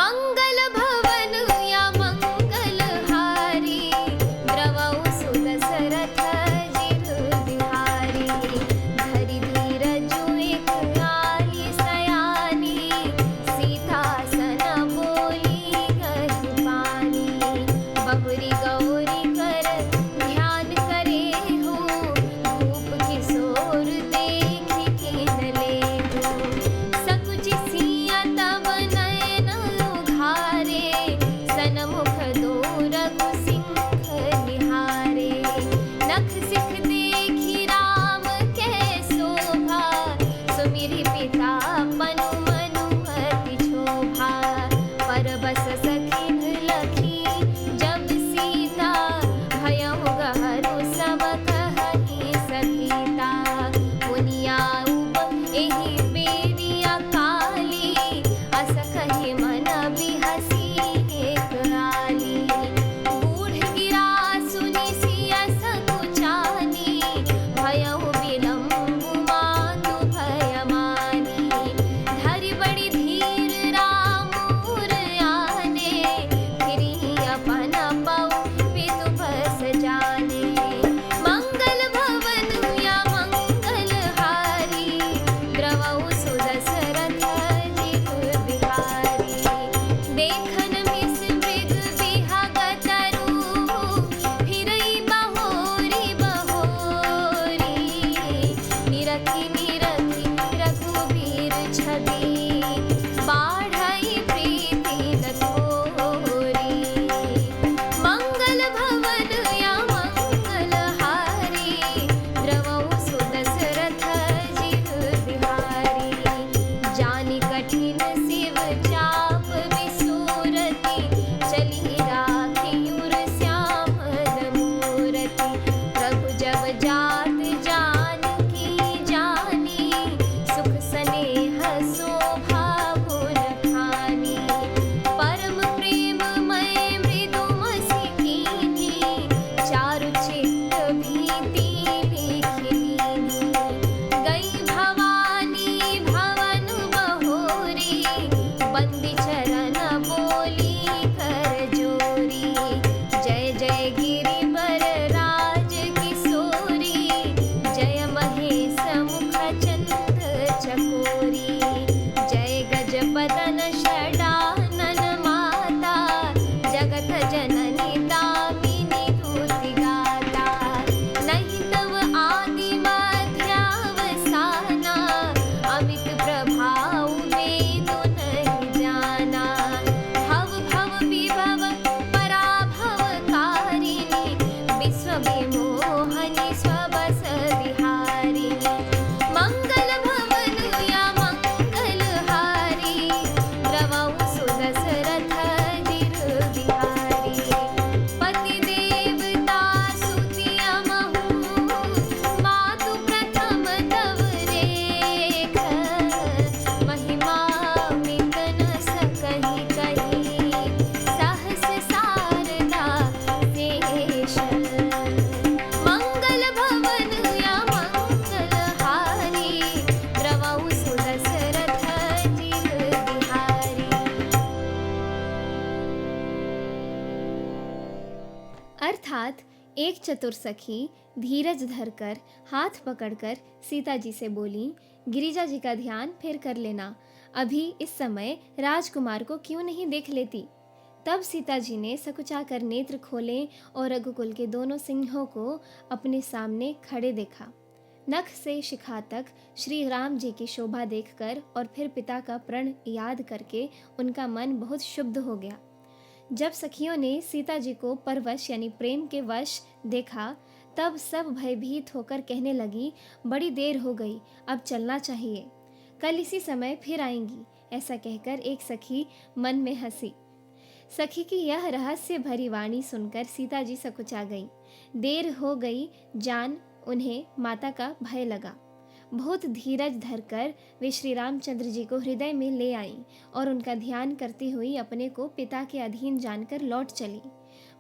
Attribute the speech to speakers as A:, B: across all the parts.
A: मंगल भवन या मंगल हारी, द्रवौ सुदशरथ जिर बिहारी। धरि धीरजु एक आली सयानी, सीतासन बोली कहि पानी। बहुरी गौरी कर ध्यान करे हो, भूप किशोर देखि कीन लेहु। सकुचि सिया तब नयन उघारे, सनमुख दो रघु सिंह निहारे। नख सिख देखि राम के शोभा, सुमिरि पिता पनु मनु अति क्षोभा। परबस सखिन लखी जब सीता, भयउ गहरु सब कहहि सभीता। मुनिया उप एहि बेरिया काली, अस कहि मन बिहसी एक आली। बूढ़ गिरा सुनि सिया सकुचानी, भयउ विलम्बु मातु भय मानी। धरि बड़ी धीर राम उर आने, फिरहि अपन पउ पितु बस जाने। मंगल भवन या मंगल हारी, द्रवौ सुदशरथ जिर बिहारी। देखन मिस मृग बिहग तरु, फिरई बहोरी बहोरी। निरखि निरखि रघुबीर छवि, बाढ़ई प्रीति न थोरी। मंगल भवन या मंगल हारी, द्रवौ सुदशरथ जिर बिहारी। जानि कठिन शिव चाप विसूरति, चली राखी उर श्यामल मूरति। प्रभु जब जात जानकी जानी, सुख स्नेह शोभा गुण खानी। परम प्रेममय मृदुमति कीन्ही, चारु चित्त भीति लिखिलीनी। गई भवानी भवन बहोरी, बंदी चरण बोली कर जोरी। जय जय गिरिवर राज किशोरी, जय महेश मुख चंद चकोरी। जय गजपदन षडानन माता, जगत जननी दामिनी दूति गाता। नहीं तव आदि मध्यावसाना, अमित प्रभाव वेदु नहीं जाना। भव भव विभव पराभव कारिणी, विश्व विमोहनि स्वबस विहारिणी। मंगल भवन या मंगल हारी, द्रवौ सुदशरथ जिर बिहारी। पति देवता सुति अमहु, मातु प्रथम तव रेख। महिमा मित न सकहि कही, सहस शारदा शेष। मंगल भवन या मंगल हारी, द्रवौ सुदशरथ जिर बिहारी। अर्थात एक चतुर सखी धीरज धरकर हाथ पकड़कर सीता जी से बोली, गिरिजा जी का ध्यान फिर कर लेना, अभी इस समय राजकुमार को क्यों नहीं देख लेती। तब सीता जी ने सकुचाकर नेत्र खोले और रघुकुल के दोनों सिंहों को अपने सामने खड़े देखा। नख से शिखा तक श्री राम जी की शोभा देखकर और फिर पिता का प्रण याद करके उनका मन बहुत शुद्ध हो गया। जब सखियों ने सीता जी को परवश यानी प्रेम के वश देखा, तब सब भयभीत होकर कहने लगी, बड़ी देर हो गई, अब चलना चाहिए, कल इसी समय फिर आएंगी। ऐसा कहकर एक सखी मन में हंसी। सखी की यह रहस्य भरी वाणी सुनकर सीता जी सकुचा गई। देर हो गई जान उन्हें माता का भय लगा। बहुत धीरज धरकर वे श्री रामचंद्र जी को हृदय में ले आईं और उनका ध्यान करती हुई अपने को पिता के अधीन जानकर लौट चली।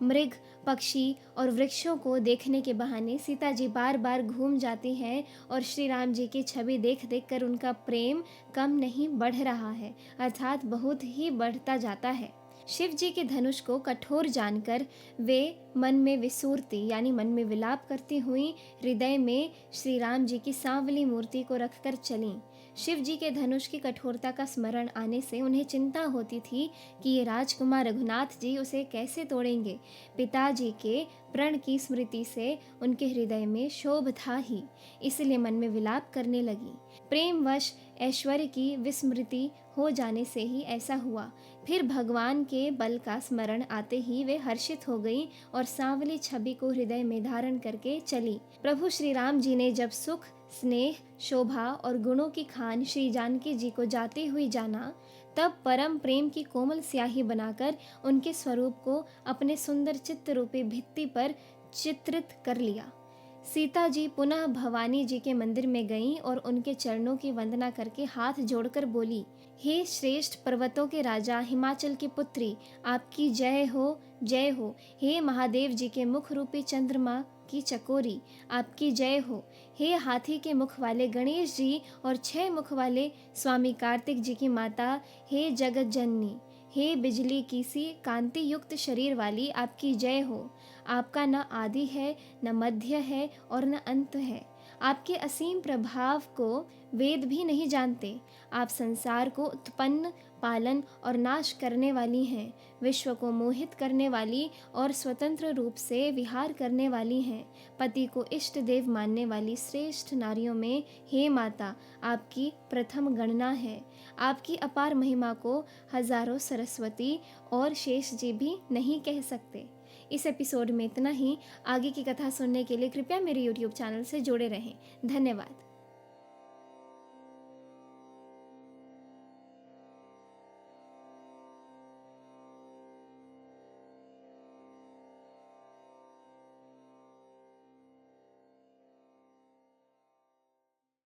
A: मृग, पक्षी और वृक्षों को देखने के बहाने सीता जी बार बार घूम जाती हैं और श्री राम जी की छवि देख देख कर उनका प्रेम कम नहीं बढ़ रहा है, अर्थात बहुत ही बढ़ता जाता है। शिव जी के धनुष को कठोर जानकर वे मन में विसूरती यानी मन में विलाप करती हुई हृदय में श्री राम जी की सांवली मूर्ति को रखकर चलीं। शिव जी के धनुष की कठोरता का स्मरण आने से उन्हें चिंता होती थी कि ये राजकुमार रघुनाथ जी उसे कैसे तोड़ेंगे। पिताजी के प्रण की स्मृति से उनके हृदय में क्षोभ था ही, इसलिए मन में विलाप करने लगी। प्रेमवश ऐश्वर्य की विस्मृति हो जाने से ही ऐसा हुआ। फिर भगवान के बल का स्मरण आते ही वे हर्षित हो गई और सांवली छवि को हृदय में धारण करके चली। प्रभु श्री राम जी ने जब सुख, स्नेह, शोभा और गुणों की खान श्री जानकी जी को जाते हुए जाना, तब परम प्रेम की कोमल स्याही बनाकर उनके स्वरूप को अपने सुंदर चित्र रूपी भित्ति पर चित्रित कर लिया। सीता जी पुनः भवानी जी के मंदिर में गईं और उनके चरणों की वंदना करके हाथ जोड़कर बोली, हे श्रेष्ठ पर्वतों के राजा, हिमाचल की पुत्री, आपकी जय हो, जय हो। हे महादेव जी के मुख रूपी चंद्रमा की चकोरी, आपकी जय हो। हे हाथी के मुख वाले गणेश जी और 6 मुख वाले स्वामी कार्तिक जी की माता, हे जगत जननी, हे बिजली की सी कांति युक्त शरीर वाली, आपकी जय हो। आपका न आदि है, न मध्य है और न अंत है। आपके असीम प्रभाव को वेद भी नहीं जानते। आप संसार को उत्पन्न, पालन और नाश करने वाली हैं, विश्व को मोहित करने वाली और स्वतंत्र रूप से विहार करने वाली हैं। पति को इष्ट देव मानने वाली श्रेष्ठ नारियों में हे माता, आपकी प्रथम गणना है। आपकी अपार महिमा को हजारों सरस्वती और शेष जी भी नहीं कह सकते। इस एपिसोड में इतना ही। आगे की कथा सुनने के लिए कृपया मेरे YouTube चैनल से जुड़े रहें। धन्यवाद।